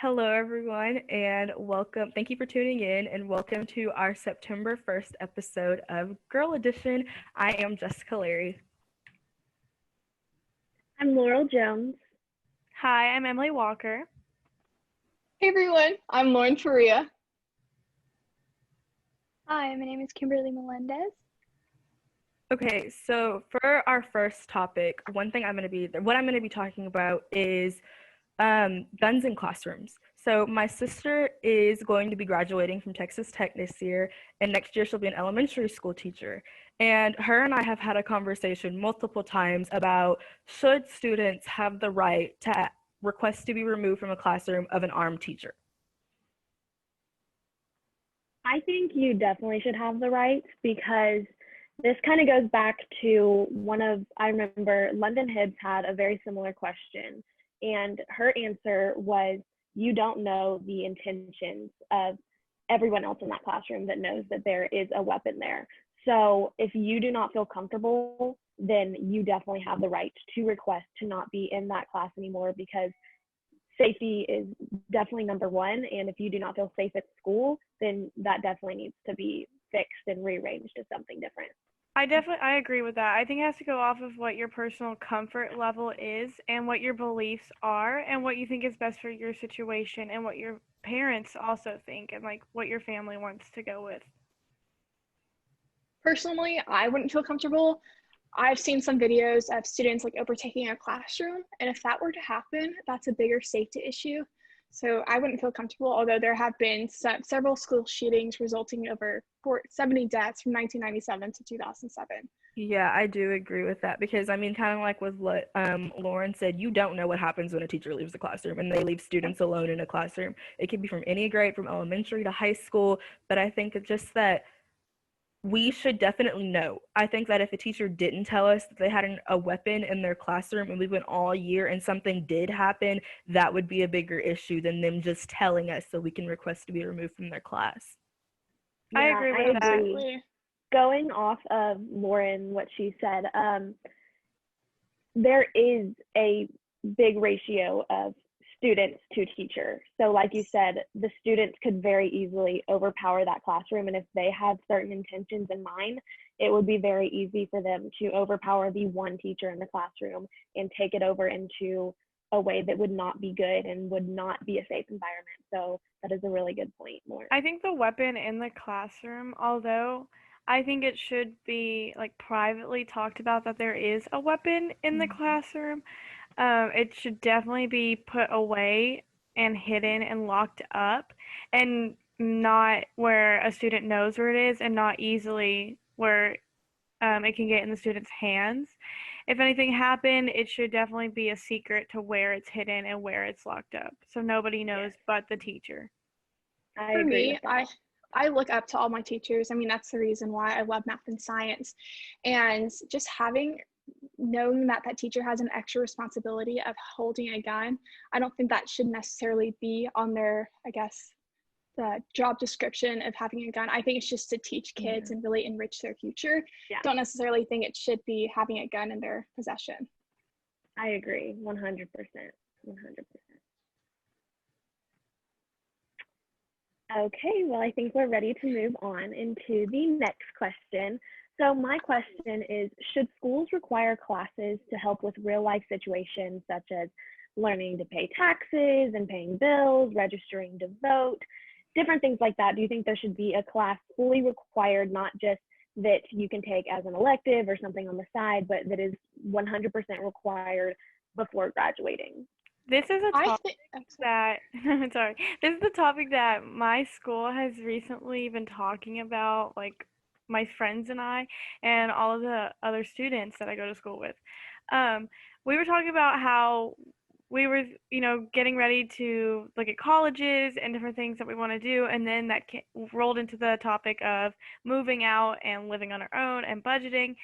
Hello, everyone, and welcome. Thank you for tuning in, and welcome to our September 1st episode of Girl Edition. I am Jessica Larry. I'm Laurel Jones. Hi, I'm Emily Walker. Hey everyone, I'm Lauren Faria. Hi, my name is Kimberly Melendez. Okay, so for our first topic, what I'm going to be talking about is guns in classrooms. So my sister is going to be graduating from Texas Tech this year, and next year she'll be an elementary school teacher. And her and I have had a conversation multiple times about should students have the right to request to be removed from a classroom of an armed teacher? I think you definitely should have the right because this kind of goes back to I remember London Hibbs had a very similar question, and her answer was, you don't know the intentions of everyone else in that classroom that knows that there is a weapon there. So if you do not feel comfortable, then you definitely have the right to request to not be in that class anymore because safety is definitely number one. And if you do not feel safe at school, then that definitely needs to be fixed and rearranged to something different. I agree with that. I think it has to go off of what your personal comfort level is and what your beliefs are and what you think is best for your situation and what your parents also think and like what your family wants to go with. Personally, I wouldn't feel comfortable. I've seen some videos of students like overtaking a classroom, and if that were to happen, that's a bigger safety issue. So I wouldn't feel comfortable, although there have been several school shootings resulting in over 70 deaths from 1997 to 2007. Yeah, I do agree with that because I mean, kind of like with what Lauren said, you don't know what happens when a teacher leaves the classroom and they leave students alone in a classroom. It can be from any grade, from elementary to high school, but I think it's just that we should definitely know. I think that if a teacher didn't tell us that they had a weapon in their classroom and we went all year and something did happen, that would be a bigger issue than them just telling us so we can request to be removed from their class. I agree with that. Absolutely. Going off of Lauren, what she said, there is a big ratio of students to teacher. So like you said, the students could very easily overpower that classroom. And if they had certain intentions in mind, it would be very easy for them to overpower the one teacher in the classroom and take it over into a way that would not be good and would not be a safe environment. So that is a really good point, Lauren. I think the weapon in the classroom, although I think it should be like privately talked about that there is a weapon in the classroom, it should definitely be put away and hidden and locked up and not where a student knows where it is and not easily where it can get in the student's hands. If anything happened, it should definitely be a secret to where it's hidden and where it's locked up so nobody knows but the teacher. I For agree me, with that. I look up to all my teachers. I mean, that's the reason why I love math and science. And just knowing that that teacher has an extra responsibility of holding a gun, I don't think that should necessarily be on their, I guess, the job description of having a gun. I think it's just to teach kids and really enrich their future. Yeah. Don't necessarily think it should be having a gun in their possession. I agree 100%. 100%. Okay, well, I think we're ready to move on into the next question. So my question is, should schools require classes to help with real life situations such as learning to pay taxes and paying bills, registering to vote, different things like that? Do you think there should be a class fully required, not just that you can take as an elective or something on the side, but that is 100% required before graduating? This is a I topic think that sorry. This is the topic that my school has recently been talking about, like my friends and I and all of the other students that I go to school with. We were talking about how we were, getting ready to look at colleges and different things that we want to do, and then that rolled into the topic of moving out and living on our own and budgeting.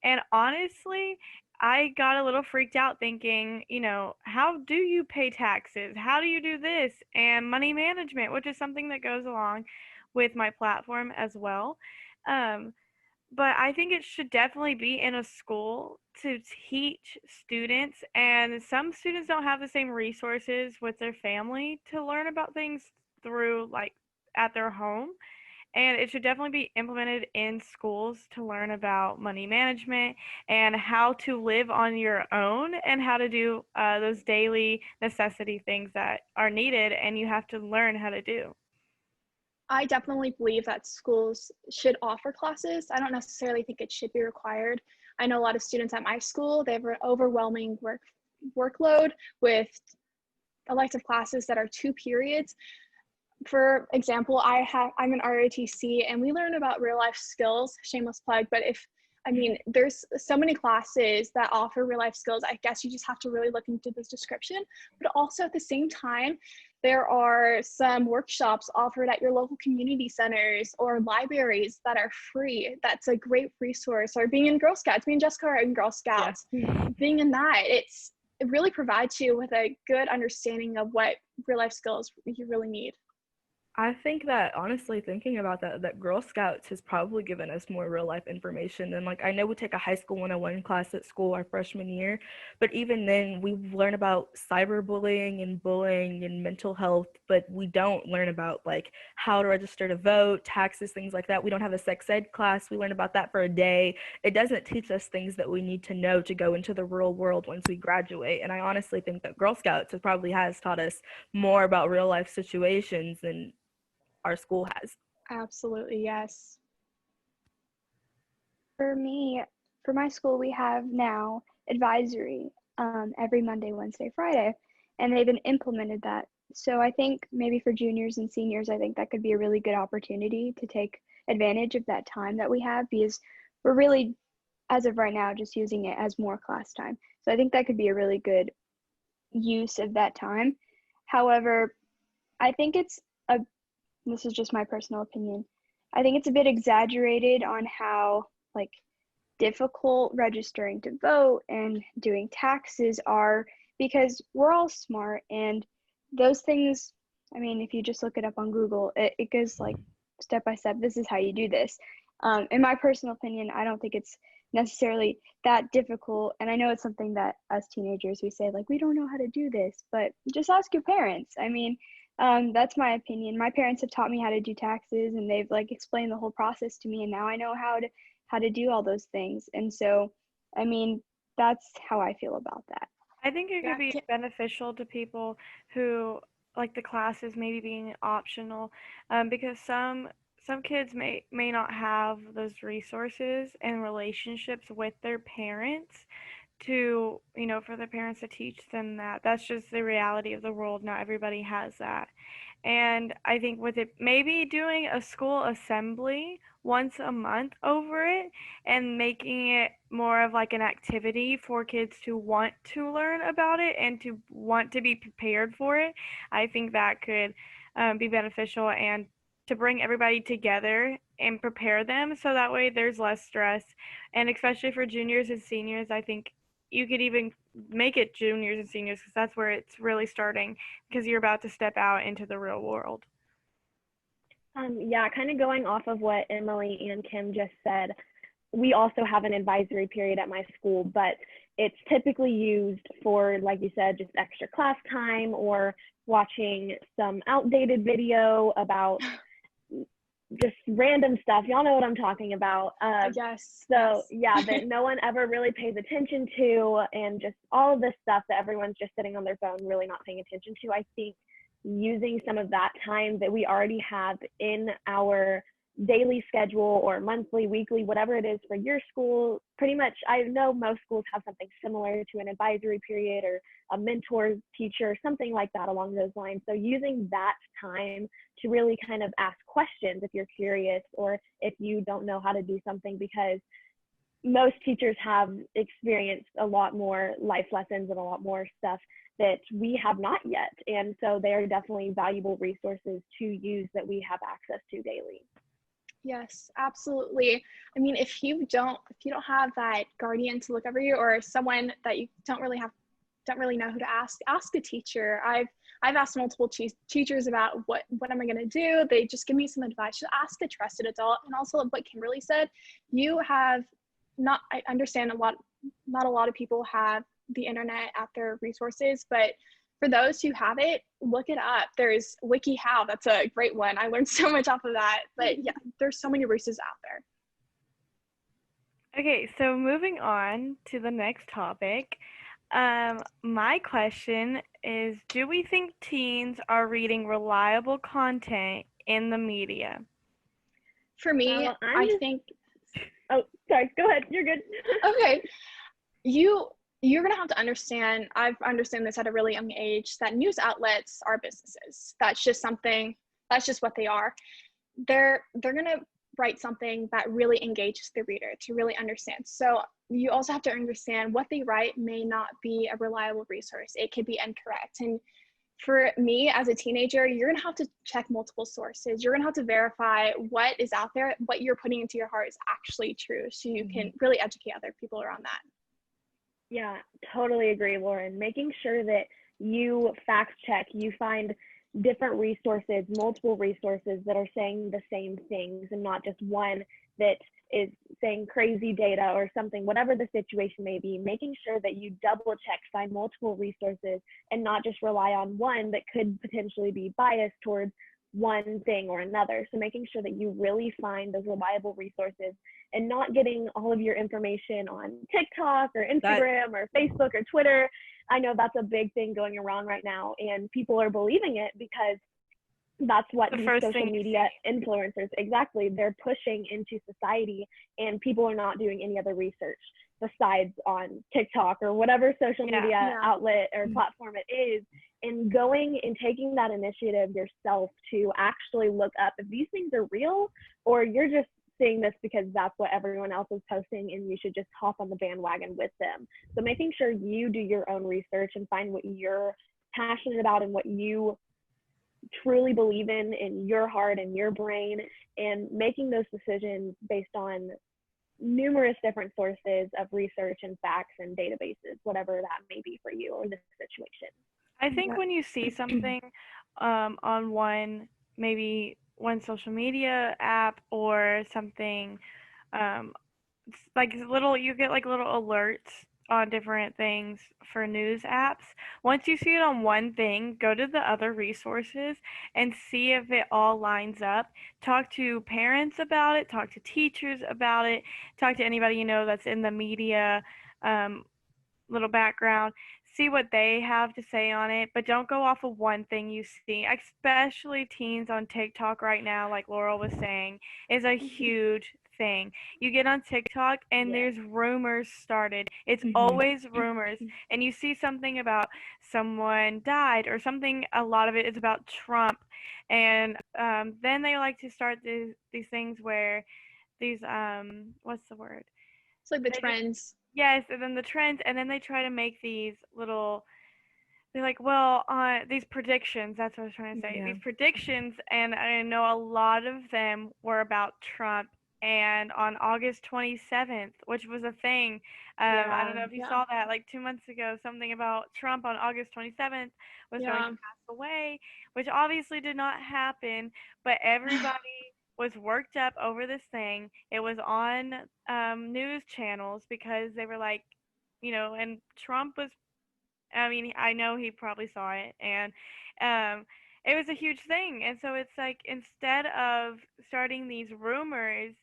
And honestly, I got a little freaked out thinking, how do you pay taxes? How do you do this? And money management, which is something that goes along with my platform as well. Um, but I think it should definitely be in a school to teach students. And some students don't have the same resources with their family to learn about things through like at their home. And it should definitely be implemented in schools to learn about money management and how to live on your own and how to do those daily necessity things that are needed and you have to learn how to do. I definitely believe that schools should offer classes. I don't necessarily think it should be required. I know a lot of students at my school, they have an overwhelming workload with elective classes that are 2 periods. For example, I'm an ROTC and we learn about real life skills, shameless plug, but there's so many classes that offer real life skills. I guess you just have to really look into this description, but also at the same time, there are some workshops offered at your local community centers or libraries that are free. That's a great resource. Or being in Girl Scouts, me and Jessica are in Girl Scouts. Yeah. Being in that, it really provides you with a good understanding of what real life skills you really need. I think that honestly, thinking about that Girl Scouts has probably given us more real life information than, like, I know we take a high school 101 class at school our freshman year, but even then we learn about cyberbullying and bullying and mental health, but we don't learn about like how to register to vote, taxes, things like that. We don't have a sex ed class. We learn about that for a day. It doesn't teach us things that we need to know to go into the real world once we graduate. And I honestly think that Girl Scouts probably has taught us more about real life situations than our school has. Absolutely, yes. For me, for my school, we have now advisory every Monday, Wednesday, Friday, and they've implemented that. So I think maybe for juniors and seniors, I think that could be a really good opportunity to take advantage of that time that we have, because we're really, as of right now, just using it as more class time. So I think that could be a really good use of that time. However, I think this is just my personal opinion, I think it's a bit exaggerated on how like difficult registering to vote and doing taxes are, because we're all smart and those things, I mean, if you just look it up on Google, it goes like step by step, this is how you do this. In my personal opinion, I don't think it's necessarily that difficult. And I know it's something that as teenagers we say, like, we don't know how to do this, but just ask your parents. I mean, that's my opinion. My parents have taught me how to do taxes and they've like explained the whole process to me, and now I know how to do all those things. And so, I mean, that's how I feel about that. I think it Yeah, could be beneficial to people who like the classes maybe being optional, because some kids may not have those resources and relationships with their parents to, for their parents to teach them that. That's just the reality of the world. Not everybody has that. And I think with it, maybe doing a school assembly once a month over it and making it more of like an activity for kids to want to learn about it and to want to be prepared for it, I think that could be beneficial, and to bring everybody together and prepare them so that way there's less stress. And especially for juniors and seniors, I think you could even make it juniors and seniors because that's where it's really starting, because you're about to step out into the real world. Yeah, kind of going off of what Emily and Kim just said, we also have an advisory period at my school, but it's typically used for, like you said, just extra class time or watching some outdated video about just random stuff. Y'all know what I'm talking about. Yes. So yes. yeah, that no one ever really pays attention to, and just all of this stuff that everyone's just sitting on their phone, really not paying attention to. I think using some of that time that we already have in our daily schedule or monthly, weekly, whatever it is for your school, pretty much, I know most schools have something similar to an advisory period or a mentor teacher, something like that along those lines. So using that time to really kind of ask questions if you're curious or if you don't know how to do something, because most teachers have experienced a lot more life lessons and a lot more stuff that we have not yet. And so they are definitely valuable resources to use that we have access to daily. Yes, absolutely. I mean, if you don't have that guardian to look over you, or someone that you don't really know who to ask a teacher. I've asked multiple teachers about what am I going to do. They just give me some advice. Just ask a trusted adult. And also what Kimberly said, you have not, I understand not a lot of people have the internet at their resources, but for those who have it, look it up. There's WikiHow. That's a great one. I learned so much off of that. But yeah, there's so many resources out there. Okay, so moving on to the next topic. My question is, do we think teens are reading reliable content in the media? For me, I think. Oh, sorry. Go ahead. You're good. Okay. You're going to have to understand, I've understood this at a really young age, that news outlets are businesses. That's just what they are. They're going to write something that really engages the reader to really understand. So you also have to understand what they write may not be a reliable resource. It could be incorrect. And for me as a teenager, you're going to have to check multiple sources. You're going to have to verify what is out there, what you're putting into your heart is actually true, so you can really educate other people around that. Yeah, totally agree, Lauren. Making sure that you fact check, you find different resources, multiple resources that are saying the same things and not just one that is saying crazy data or something, whatever the situation may be, making sure that you double check, find multiple resources and not just rely on one that could potentially be biased towards one thing or another. So making sure that you really find those reliable resources and not getting all of your information on TikTok or Instagram or Facebook or Twitter. I know that's a big thing going around right now, and people are believing it because that's what these social media influencers, exactly, they're pushing into society, and people are not doing any other research besides on TikTok or whatever social media outlet or platform it is, and going and taking that initiative yourself to actually look up if these things are real, or you're just seeing this because that's what everyone else is posting and you should just hop on the bandwagon with them. So making sure you do your own research and find what you're passionate about and what you truly believe in your heart and your brain, and making those decisions based on numerous different sources of research and facts and databases, whatever that may be for you or this situation. I think when you see something on one social media app or something, like you get like little alerts on different things for news apps. Once you see it on one thing, go to the other resources and see if it all lines up. Talk to parents about it, talk to teachers about it, talk to anybody you know that's in the media little background. See what they have to say on it, but don't go off of one thing you see. Especially teens on TikTok right now, like Laurel was saying, is a huge thing. You get on TikTok and there's rumors started. It's always rumors. And you see something about someone died or something, a lot of it is about Trump. And then they like to start these things where these, what's the word? It's like the trends. Yes, and then the trends, and then they try to make these little, they're like, these predictions, that's what I was trying to say. Yeah. These predictions, and I know a lot of them were about Trump, and on August 27th, which was a thing, I don't know if you saw that, like 2 months ago, something about Trump on August 27th was going to pass away, which obviously did not happen, but everybody was worked up over this thing. It was on news channels because they were like, and Trump was, I know he probably saw it, and it was a huge thing. And so it's like, instead of starting these rumors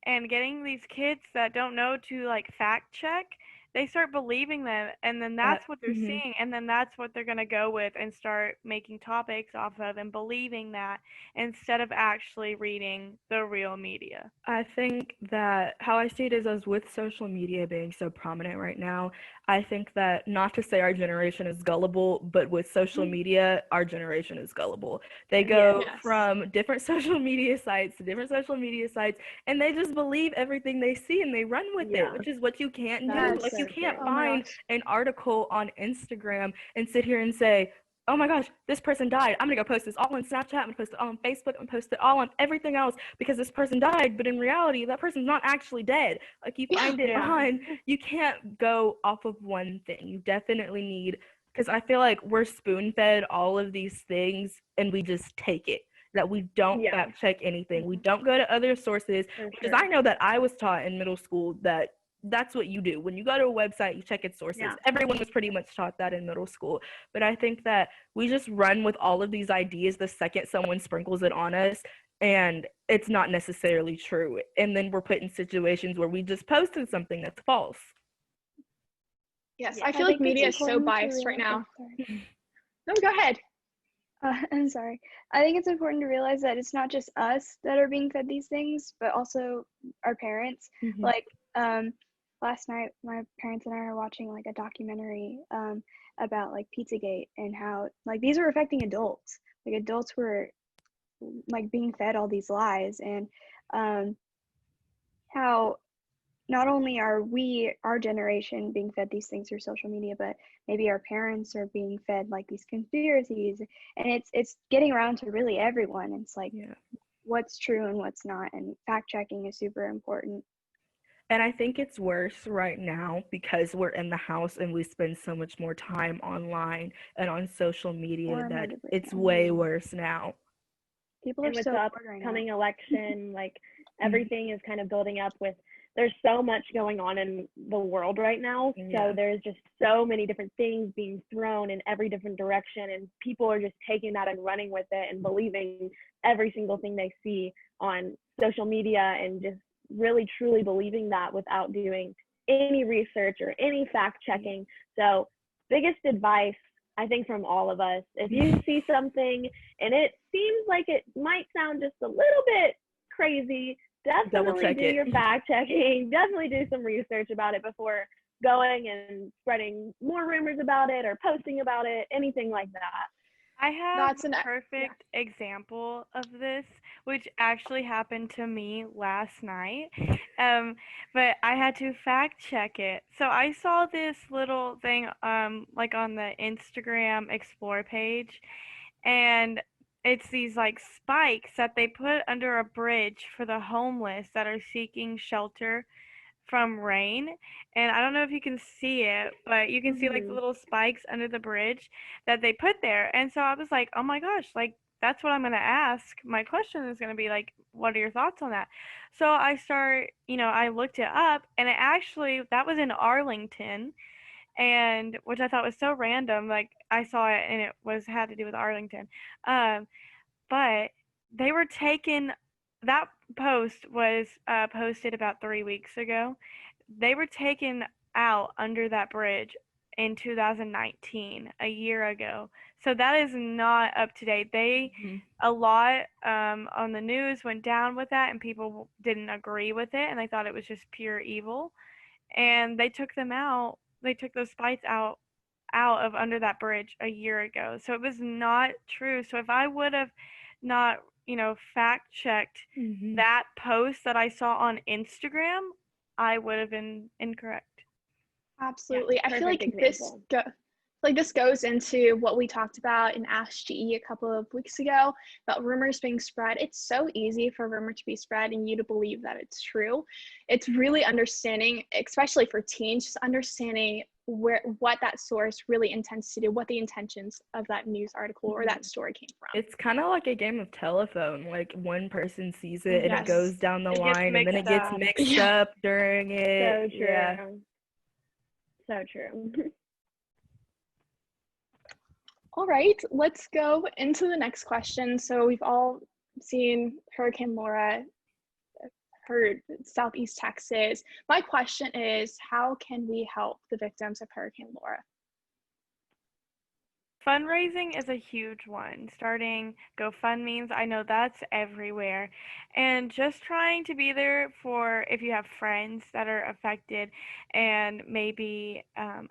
and getting these kids that don't know to like fact check, they start believing them, and then that's what they're seeing, and then that's what they're going to go with and start making topics off of and believing that instead of actually reading the real media. I think that how I see it is, as with social media being so prominent right now, I think that, not to say our generation is gullible, but with social media, our generation is gullible. They go from different social media sites to different social media sites, and they just believe everything they see and they run with it, which is what you can't do. Like, you can't find an article on Instagram and sit here and say, oh my gosh, this person died. I'm going to go post this all on Snapchat. I'm going to post it all on Facebook. I'm going to post it all on everything else because this person died. But in reality, that person's not actually dead. Like, you find it on, you can't go off of one thing. You definitely need Because I feel like we're spoon-fed all of these things and we just take it. That we don't Yeah. fact check anything. We don't go to other sources. For Because sure. I know that I was taught in middle school that that's what you do. When you go to a website, you check its sources. Yeah. Everyone was pretty much taught that in middle school. But I think that we just run with all of these ideas the second someone sprinkles it on us, and it's not necessarily true. And then we're put in situations where we just posted something that's false. Yes, Yeah, I feel I like think it's media is so important to biased right now. sorry. No, go ahead. I'm sorry. I think it's important to realize that it's not just us that are being fed these things, but also our parents. Mhm. Like last night, my parents and I were watching like a documentary about like Pizzagate and how like these were affecting adults. Like adults were like being fed all these lies, and how not only are we, our generation, being fed these things through social media, but maybe our parents are being fed like these conspiracies, and it's getting around to really everyone. It's like Yeah. what's true and what's not, and fact checking is super important. And I think it's worse right now because we're in the house and we spend so much more time online and on social media that 400%. it's way worse now. People are And with so the bored right now. upcoming election, like everything is kind of building up with, there's so much going on in the world right now. Yeah. So there's just so many different things being thrown in every different direction, and people are just taking that and running with it and believing every single thing they see on social media, and just really truly believing that without doing any research or any fact checking. So biggest advice, I think, from all of us, if you see something and it seems like it might sound just a little bit crazy, definitely check do it. your fact checking. Definitely do some research about it before going and spreading more rumors about it or posting about it, anything like that. I have That's a an perfect example of this, which actually happened to me last night. But I had to fact check it. So I saw this little thing, like on the Instagram Explore page, and it's these like spikes that they put under a bridge for the homeless that are seeking shelter from rain. And I don't know if you can see it, but you can see like the Mhm. little spikes under the bridge that they put there. And so I was like, oh my gosh, like that's what I'm going to ask. My question is going to be like, what are your thoughts on that? So I start, I looked it up, and it actually, that was in Arlington, and which I thought was so random. Like I saw it and it had to do with Arlington. But they were taken, that post was posted about 3 weeks ago. They were taken out under that bridge in 2019, a year ago. So that is not up to date. A lot on the news went down with that, and people didn't agree with it, and they thought it was just pure evil. And they took them out. They took those spikes out of under that bridge a year ago. So it was not true. So if I would have not, fact checked that post that I saw on Instagram, I would have been incorrect. Absolutely. I feel like Perfect this example. this goes into what we talked about in Ask GE a couple of weeks ago about rumors being spread. It's so easy for a rumor to be spread and you to believe that it's true. It's really understanding, especially for teens, just understanding what that source really intends to do, what the intentions of that news article or that story came from. It's kind of like a game of telephone. Like one person sees it and Yes. it goes down the It gets line, and then it mixed gets up. mixed Yeah. up during it. So true. Yeah. So true. All right, let's go into the next question. So we've all seen Hurricane Laura, heard Southeast Texas. My question is, how can we help the victims of Hurricane Laura? Fundraising is a huge one. Starting GoFundMe's, I know that's everywhere. And just trying to be there for if you have friends that are affected, and maybe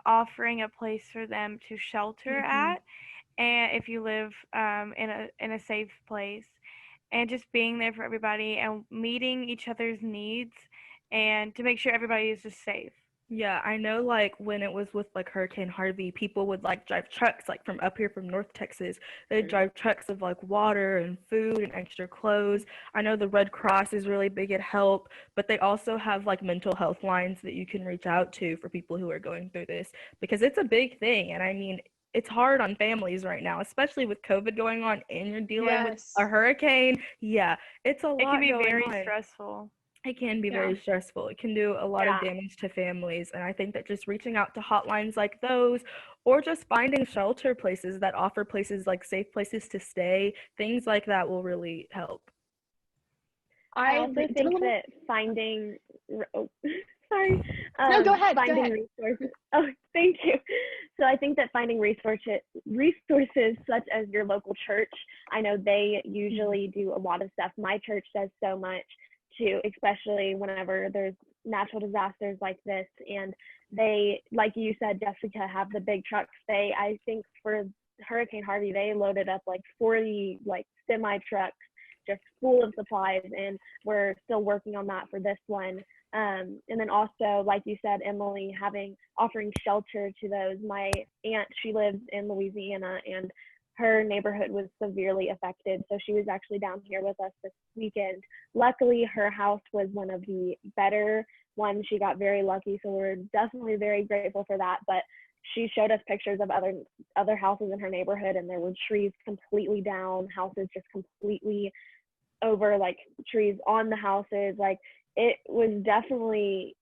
offering a place for them to shelter at, and if you live in a safe place, and just being there for everybody and meeting each other's needs, and to make sure everybody is just safe. Yeah, I know, like when it was with like Hurricane Harvey, people would like drive trucks like from up here from North Texas. They'd drive trucks of like water and food and extra clothes. I know the Red Cross is really big at help, but they also have like mental health lines that you can reach out to for people who are going through this, because it's a big thing. And I mean, it's hard on families right now, especially with COVID going on and you're dealing with Yes. a hurricane. Yeah, it's a It lot can be going very on. stressful. It can be Yeah. very stressful. It can do a lot of Yeah. damage to families. And I think that just reaching out to hotlines like those, or just finding shelter places that offer places like safe places to stay, things like that will really help. I I also did a think little. that finding, oh, sorry, No, go ahead. Go finding ahead. resources. Oh, thank you. So I think that finding resources such as your local church, I know they usually do a lot of stuff. My church does so much too, especially whenever there's natural disasters like this. And they, like you said, Jessica, have the big trucks. I think for Hurricane Harvey, they loaded up like 40 like semi trucks just full of supplies, and we're still working on that for this one. And then also, like you said, Emily, offering shelter to those. My aunt, she lives in Louisiana, and her neighborhood was severely affected. So she was actually down here with us this weekend. Luckily, her house was one of the better ones. She got very lucky, so we're definitely very grateful for that. But she showed us pictures of other houses in her neighborhood, and there were trees completely down, houses just completely over, like trees on the houses. Like, it was definitely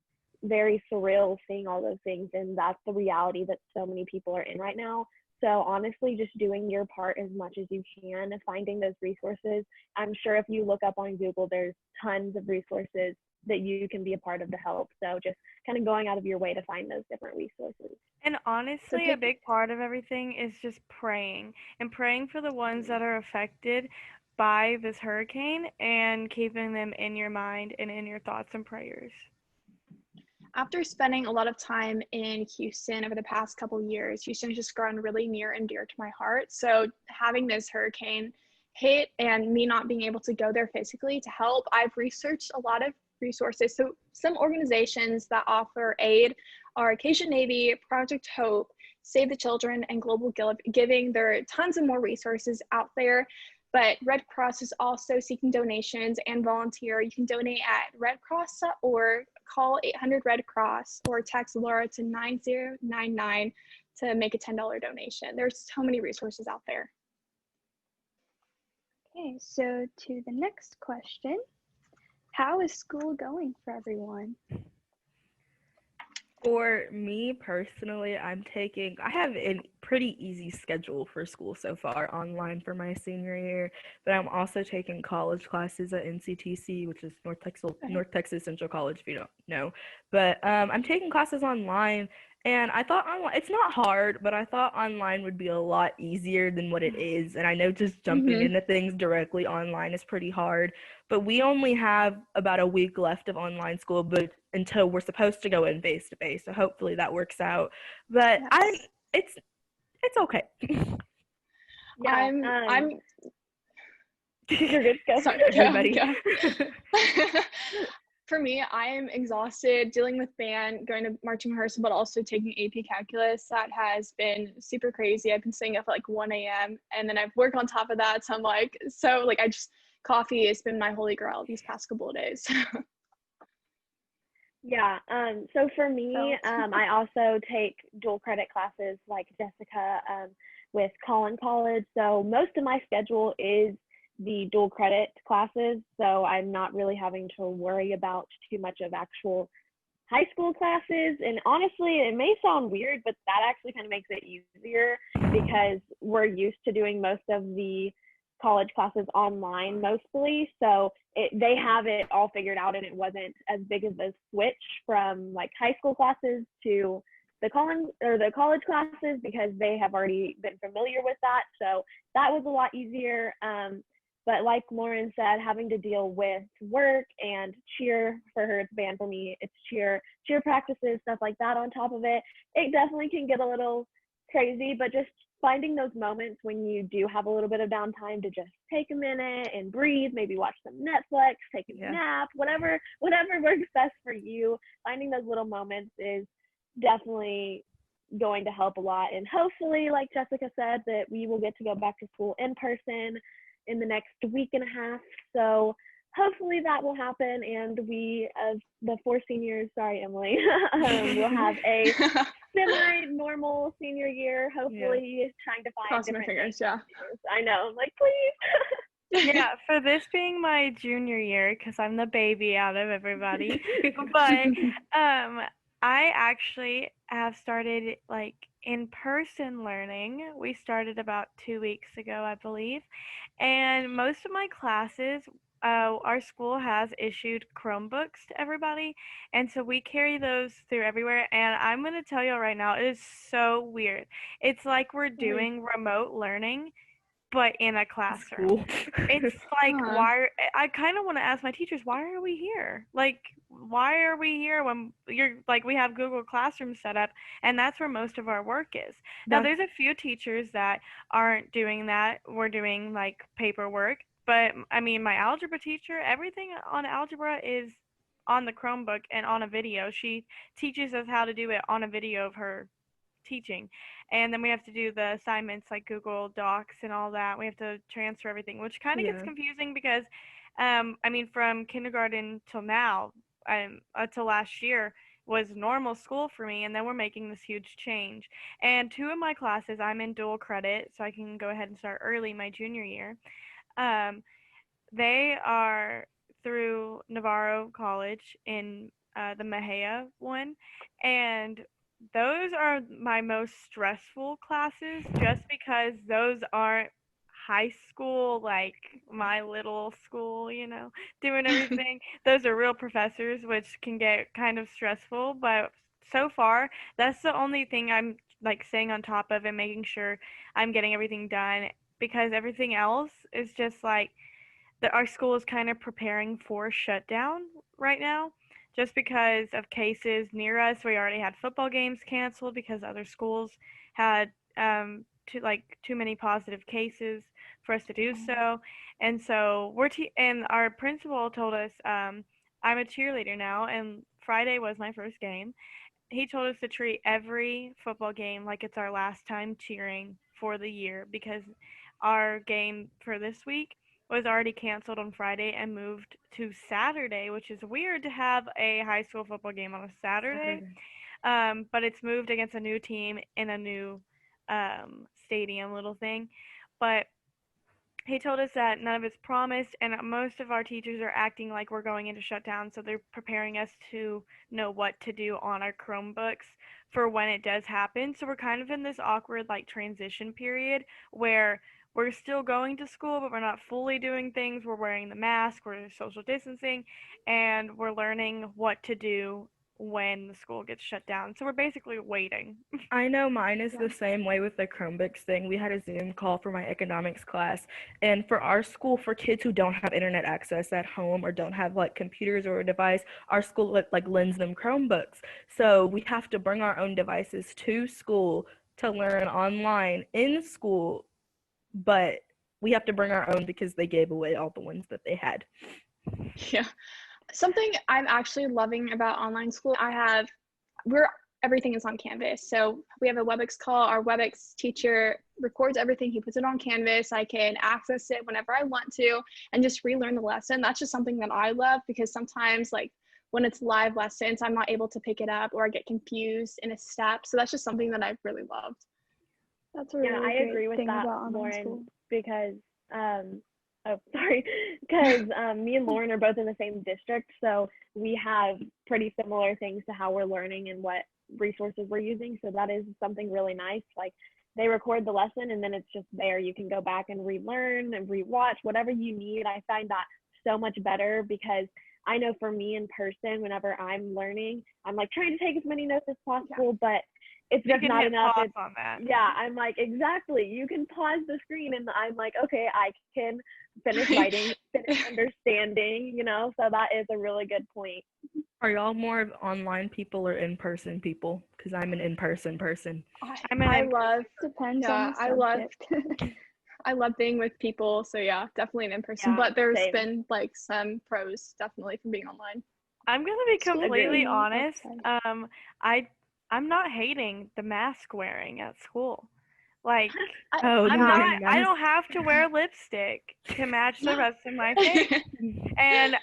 very surreal seeing all those things, and that's the reality that so many people are in right now. So honestly, just doing your part as much as you can, finding those resources. I'm sure if you look up on Google, there's tons of resources that you can be a part of to help. So just kind of going out of your way to find those different resources. And honestly, a take- big part of everything is just praying and praying for the ones that are affected by this hurricane and keeping them in your mind and in your thoughts and prayers. After spending a lot of time in Houston over the past couple years, Houston has just grown really near and dear to my heart. So having this hurricane hit and me not being able to go there physically to help, I've researched a lot of resources. So some organizations that offer aid are Acacia Navy, Project Hope, Save the Children, and Global Giving. There are tons of more resources out there. But Red Cross is also seeking donations and volunteer. You can donate at redcross.org, call 800 Red Cross, or text Laura to 9099 to make a $10 donation. There's so many resources out there. Okay, so to the next question. How is school going for everyone? For me personally, I have a pretty easy schedule for school so far online for my senior year, but I'm also taking college classes at NCTC, which is North Texas Central College, if you don't know. But I'm taking classes online, and I thought online, it's not hard, but I thought online would be a lot easier than what it is. And I know just jumping into things directly online is pretty hard, but we only have about a week left of online school, but until we're supposed to go in face to face. So hopefully that works out. But Yes. it's okay. Yeah, I'm you're good. Go. sorry, Everybody. go. For me, I am exhausted dealing with band, going to marching rehearsal, but also taking AP Calculus. That has been super crazy. I've been staying up at like 1 a.m. and then I've worked on top of that. So I'm like, coffee has been my holy grail these past couple of days. Yeah, so for me, I also take dual credit classes like Jessica with Collin College. So most of my schedule is the dual credit classes. So I'm not really having to worry about too much of actual high school classes. And honestly, it may sound weird, but that actually kind of makes it easier because we're used to doing most of the college classes online mostly. So they have it all figured out, and it wasn't as big of a switch from like high school classes to the college classes because they have already been familiar with that. So that was a lot easier. But like Lauren said, having to deal with work and cheer, for her it's band, for me it's cheer practices, stuff like that on top of it, it definitely can get a little crazy. But just finding those moments when you do have a little bit of downtime to just take a minute and breathe, maybe watch some Netflix, take a nap, whatever works best for you. Finding those little moments is definitely going to help a lot. And hopefully, like Jessica said, that we will get to go back to school in person in the next week and a half. So hopefully that will happen, and we, as the 4 seniors, sorry Emily, will have a semi-normal senior year. Hopefully, trying to find Cross my different fingers, things yeah. to do. I know. I'm like, please. Yeah, for this being my junior year, because I'm the baby out of everybody, but I actually have started like in-person learning. We started about 2 weeks ago, I believe, and most of my classes, our school has issued Chromebooks to everybody, and so we carry those through everywhere. And I'm gonna tell you right now, it is so weird. It's like we're doing remote learning, but in a classroom. Cool. It's like, Huh. I kind of want to ask my teachers, why are we here? Like, why are we here when you're like, we have Google Classroom set up, and that's where most of our work is. Now, there's a few teachers that aren't doing that. We're doing like paperwork, but I mean, my algebra teacher, everything on algebra is on the Chromebook and on a video. She teaches us how to do it on a video of her teaching, and then we have to do the assignments like Google Docs and all that. We have to transfer everything, which kind of gets Yeah. confusing because I mean, from kindergarten till now, till last year was normal school for me, and then we're making this huge change. And two of my classes I'm in dual credit, so I can go ahead and start early my junior year. They are through Navarro College in the Mejia one, and those are my most stressful classes just because those aren't high school, like my little school, doing everything. Those are real professors, which can get kind of stressful, but so far, that's the only thing I'm like staying on top of and making sure I'm getting everything done, because everything else is just like that our school is kind of preparing for shutdown right now just because of cases near us. We already had football games canceled because other schools had too many positive cases for us to do so. And so and our principal told us, I'm a cheerleader now, and Friday was my first game. He told us to treat every football game like it's our last time cheering for the year, because our game for this week was already canceled on Friday and moved to Saturday, which is weird to have a high school football game on a Saturday. But it's moved against a new team in a new stadium little thing. But he told us that none of it's promised, and most of our teachers are acting like we're going into shutdown, so they're preparing us to know what to do on our Chromebooks for when it does happen. So we're kind of in this awkward like transition period where we're still going to school, but we're not fully doing things. We're wearing the mask, we're social distancing, and we're learning what to do when the school gets shut down. So we're basically waiting. I know mine is the same way with the Chromebooks thing. We had a Zoom call for my economics class, and for our school, for kids who don't have internet access at home or don't have like computers or a device, our school like lends them Chromebooks. So we have to bring our own devices to school to learn online in school, but we have to bring our own because they gave away all the ones that they had. Yeah. Something I'm actually loving about online school, everything is on Canvas. So we have a WebEx call. Our WebEx teacher records everything. He puts it on Canvas. I can access it whenever I want to and just relearn the lesson. That's just something that I love, because sometimes like when it's live lessons, I'm not able to pick it up or I get confused in a step. So that's just something that I've really loved. That's a really I great agree with thing that, about online Lauren, school. because because me and Lauren are both in the same district, so we have pretty similar things to how we're learning and what resources we're using. So that is something really nice. Like they record the lesson and then it's just there. You can go back and relearn and rewatch whatever you need. I find that so much better, because I know for me in person, whenever I'm learning, I'm like trying to take as many notes as possible, but it's You just can not hit enough. pause on that. Yeah, I'm like, exactly. You can pause the screen and I'm like, okay, I can finish writing, finish understanding, so that is a really good point. Are y'all more of online people or in-person people? Because I'm an in-person person. Depends on the subject. I love being with people, so yeah, definitely an in-person. Yeah, but there's same. been like some pros definitely from being online. I'm gonna be completely Agreed. honest. Okay. I'm not hating the mask wearing at school. Like, Oh, I'm no, not. wearing I masks. don't have to wear lipstick to match the rest of my face. And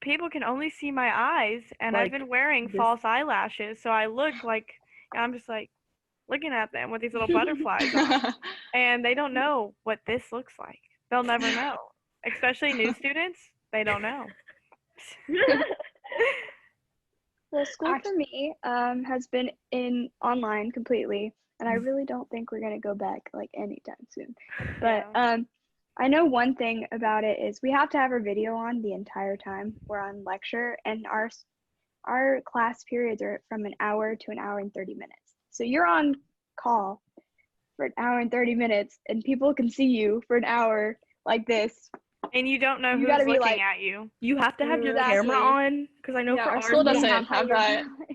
people can only see my eyes, and I've Like, been wearing this- false eyelashes, so I look like I'm just like looking at them with these little butterflies on, and they don't know what this looks like. They'll never know, especially new students. They don't know. Well, school for me has been in online completely, and I really don't think we're gonna go back like anytime soon. But Yeah. I know one thing about it is we have to have our video on the entire time we're on lecture, and our class periods are from an hour to an hour and 30 minutes. So you're on call for an hour and 30 minutes, and people can see you for an hour like this. And you don't know You who's gotta be looking like- at you. you have to have your Exactly. camera on because I know Yeah, for our ours school we doesn't have have that. the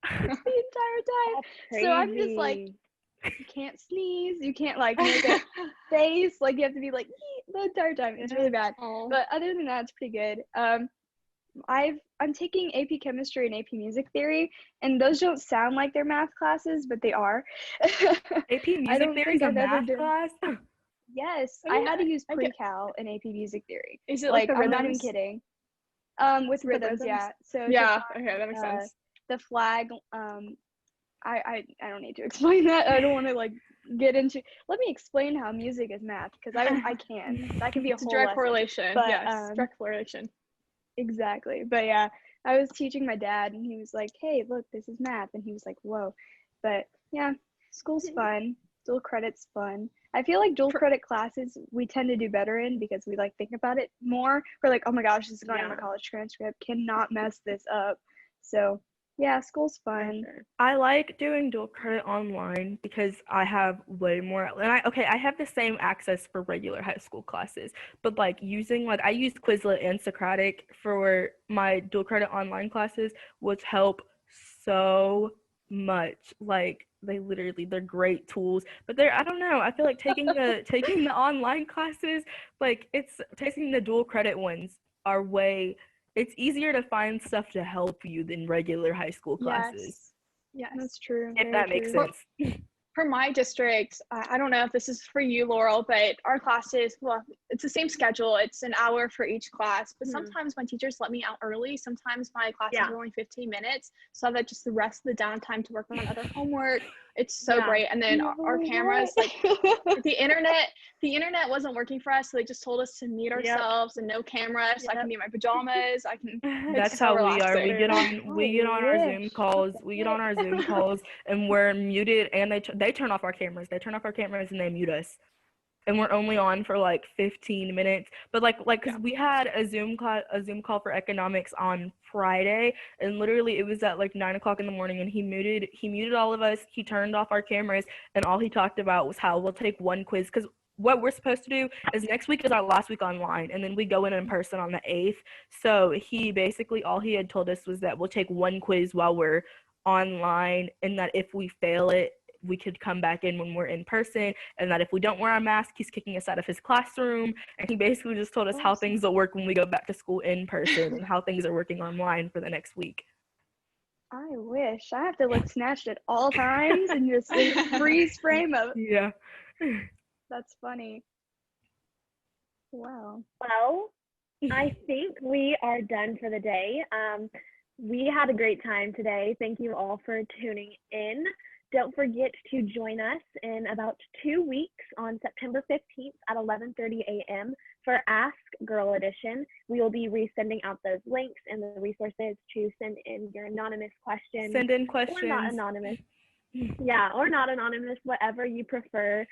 entire time. That's So I'm just like, crazy. you can't sneeze, you can't like make a face, like you have to be like the entire time. It's really bad. Oh. But other than that, it's pretty good. I'm taking AP Chemistry and AP Music Theory, and those don't sound like they're math classes, but they are. AP I Music don't Theory think is a I've ever math done. class. Yes, I I mean, had to use I get- pre-cal in AP Music Theory. Is it like the I'm not even rhythms? kidding. With The rhythms, rhythms? yeah. So Yeah. just, Okay, that makes uh, sense. the flag, I don't need to explain that. I don't want to like get into. Let me explain how music is math because I can. That can be a It's a whole direct lesson. correlation. But, Yes, direct correlation. Exactly. But yeah, I was teaching my dad, and he was like, "Hey, look, this is math," and he was like, "Whoa." But yeah, school's fun. Dual credit's fun. I feel like dual credit classes we tend to do better in because we like think about it more. We're like, oh my gosh, this is going on my Yeah. college transcript. Cannot mess this up. So yeah, school's fun. I like doing dual credit online because I have way more, and I have the same access for regular high school classes, but like I used Quizlet and Socratic for my dual credit online classes, which help so much. Like they're great tools, but I don't know, I feel like taking the online classes, like it's taking the dual credit ones are it's easier to find stuff to help you than regular high school classes. Yes. That's true. If very that makes true. sense. For my district, I don't know if this is for you, Laurel, but our classes, well, it's the same schedule. It's an hour for each class, but Mhm. sometimes my teachers let me out early. Sometimes my classes Yeah. are only 15 minutes, so I have just the rest of the downtime to work on other homework. It's so Yeah. great. And then our cameras, like the internet wasn't working for us, so they just told us to mute ourselves and no camera, so I can be in my pajamas. I can. That's It's so how we are. We relaxing. get on our Zoom wish. calls. We get on our Zoom calls and we're muted, and they turn off our cameras. They turn off our cameras and they mute us. And we're only on for like 15 minutes. But like cuz we had a Zoom call for economics on Friday, and literally it was at like 9 o'clock in the morning, and he muted all of us. He turned off our cameras, and all he talked about was how we'll take one quiz, cuz what we're supposed to do is next week is our last week online, and then we go in person on the 8th. So he basically, all he had told us was that we'll take one quiz while we're online, and that if we fail it, we could come back in when we're in person, and that if we don't wear our mask, he's kicking us out of his classroom. And he basically just told us how things will work when we go back to school in person and how things are working online for the next week. I wish. I have to look snatched at all times and just freeze frame of. Yeah. That's funny. Wow. Well, I think we are done for the day. We had a great time today. Thank you all for tuning in. Don't forget to join us in about 2 weeks on September 15th at 11:30 a.m. for Ask Girl Edition. We will be resending out those links and the resources to send in your anonymous questions. Send in Or not questions. anonymous. Yeah, or not anonymous, whatever you prefer.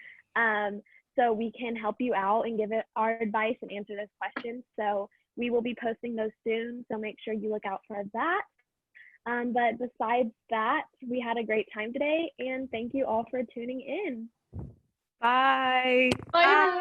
So we can help you out and give it our advice and answer those questions. So we will be posting those soon. So make sure you look out for that. But besides that, we had a great time today, and thank you all for tuning in. Bye. Bye.